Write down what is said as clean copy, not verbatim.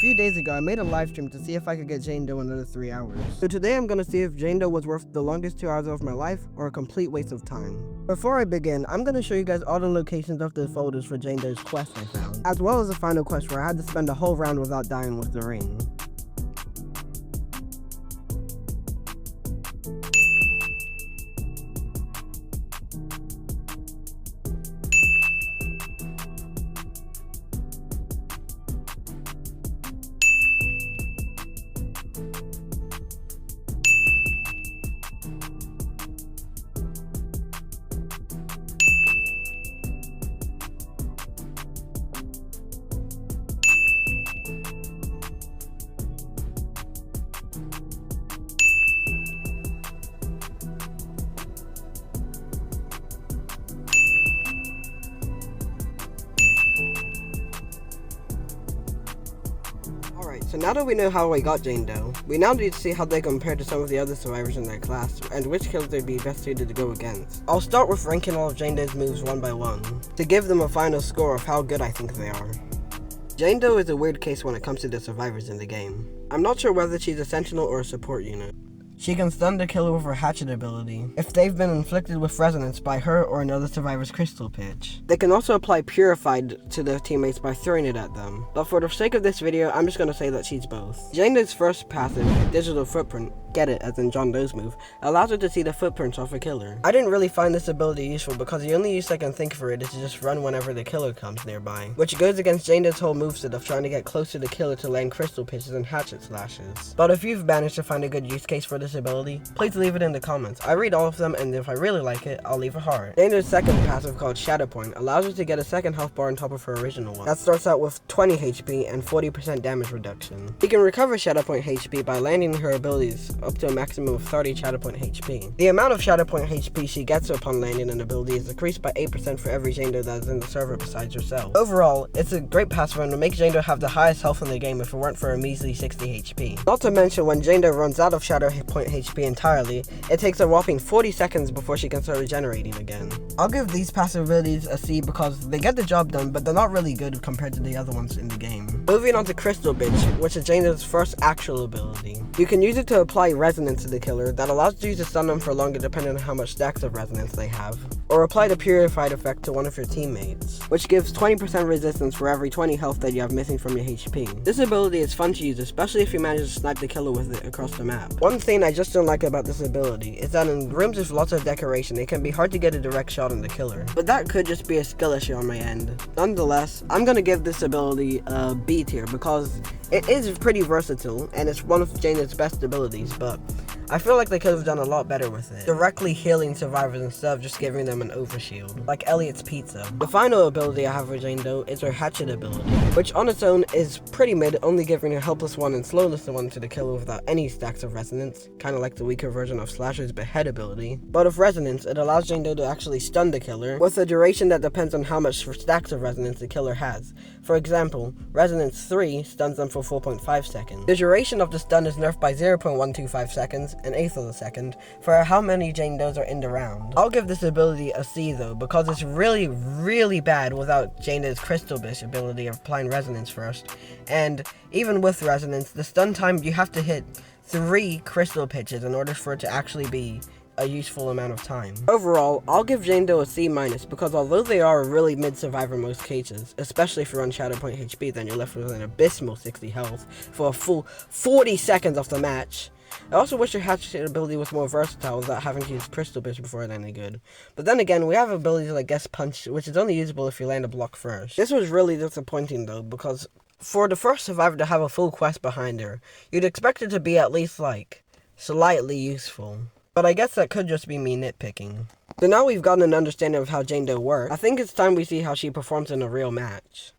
few days ago, I made a live stream to see if I could get Jane Doe another 3 hours. So today I'm gonna see if Jane Doe was worth the longest 2 hours of my life or a complete waste of time. Before I begin, I'm gonna show you guys all the locations of the folders for Jane Doe's quest I found, as well as the final quest where I had to spend a whole round without dying with the ring. Alright, so now that we know how I got Jane Doe, we now need to see how they compare to some of the other survivors in their class, and which kills they'd be best suited to go against. I'll start with ranking all of Jane Doe's moves one by one, to give them a final score of how good I think they are. Jane Doe is a weird case when it comes to the survivors in the game. I'm not sure whether she's a sentinel or a support unit. She can stun the killer with her Hatchet ability, if they've been inflicted with resonance by her or another survivor's crystal pitch. They can also apply Purified to their teammates by throwing it at them, but for the sake of this video, I'm just gonna say that she's both. Jane Doe's first passive, Digital Footprint, get it as in John Doe's move, allows her to see the footprints of a killer. I didn't really find this ability useful because the only use I can think for it is to just run whenever the killer comes nearby, which goes against Jane Doe's whole moveset of trying to get close to the killer to land crystal pitches and hatchet slashes. But if you've managed to find a good use case for this ability, please leave it in the comments. I read all of them, and if I really like it, I'll leave a heart. Jane Doe's second passive, called Shatterpoint, allows her to get a second health bar on top of her original one. That starts out with 20 HP and 40% damage reduction. She can recover Shatterpoint HP by landing her abilities up to a maximum of 30 Shatterpoint HP. The amount of Shatterpoint HP she gets upon landing an ability is increased by 8% for every Jane Doe that is in the server besides herself. Overall, it's a great passive and would make Jane Doe have the highest health in the game if it weren't for a measly 60 HP. Not to mention, when Jane Doe runs out of Shatterpoint HP entirely, it takes a whopping 40 seconds before she can start regenerating again. I'll give these passive abilities a C because they get the job done, but they're not really good compared to the other ones in the game. Moving on to Crystal Bitch, which is Jane Doe's first actual ability. You can use it to apply resonance to the killer that allows you to stun them for longer depending on how much stacks of resonance they have, or apply the Purified effect to one of your teammates, which gives 20% resistance for every 20 health that you have missing from your HP. This ability is fun to use, especially if you manage to snipe the killer with it across the map. One thing I just don't like about this ability is that in rooms with lots of decoration, it can be hard to get a direct shot on the killer, but that could just be a skill issue on my end. Nonetheless, I'm gonna give this ability a B tier because it is pretty versatile and it's one of Jane Doe's best abilities, but I feel like they could have done a lot better with it, directly healing survivors instead of just giving them an overshield, like Elliot's Pizza. The final ability I have for Jane Doe is her Hatchet ability, which on its own is pretty mid, only giving her Helpless One and Slowness One to the killer without any stacks of resonance, kinda like the weaker version of Slasher's Behead ability. But with resonance, it allows Jane Doe to actually stun the killer, with a duration that depends on how much stacks of resonance the killer has. For example, Resonance 3 stuns them for 4.5 seconds. The duration of the stun is nerfed by 0.125 seconds, an eighth of a second, for how many Jane Does are in the round. I'll give this ability a C though, because it's really bad without Jane Doe's Crystal Bitch ability of applying resonance first, and even with resonance, the stun time you have to hit 3 crystal pitches in order for it to actually be a useful amount of time. Overall, I'll give Jane Doe a C- because although they are a really mid survivor in most cases, especially if you're on Shatterpoint HP, then you're left with an abysmal 60 health for a full 40 seconds of the match. I also wish your Hatchet ability was more versatile without having to use Crystal Bitch before it any good. But then again, we have abilities like Guest Punch, which is only usable if you land a block first. This was really disappointing though, because for the first survivor to have a full quest behind her, you'd expect it to be at least like slightly useful. But I guess that could just be me nitpicking. So now we've gotten an understanding of how Jane Doe works, I think it's time we see how she performs in a real match.